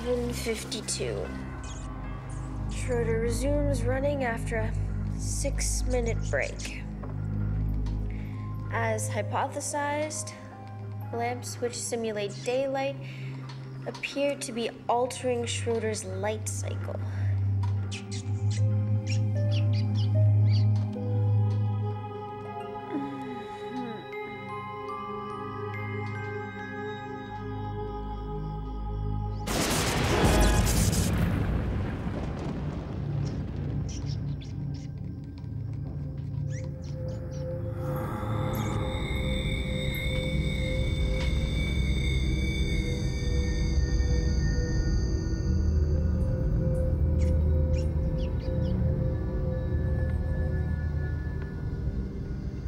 11:52. Schroeder resumes running after a 6-minute break. As hypothesized, lamps which simulate daylight appear to be altering Schroeder's light cycle.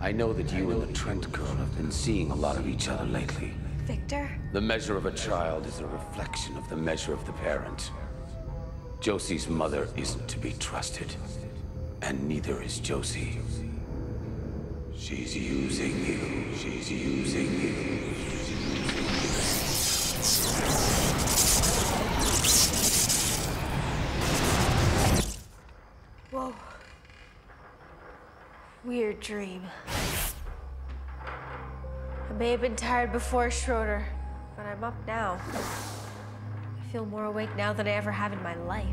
I know that you and the Trent girl have been seeing a lot of each other lately. Victor? The measure of a child is a reflection of the measure of the parent. Josie's mother isn't to be trusted, and neither is Josie. She's using you. She's using you. Whoa. Weird dream. I may have been tired before, Schroeder, but I'm up now. I feel more awake now than I ever have in my life.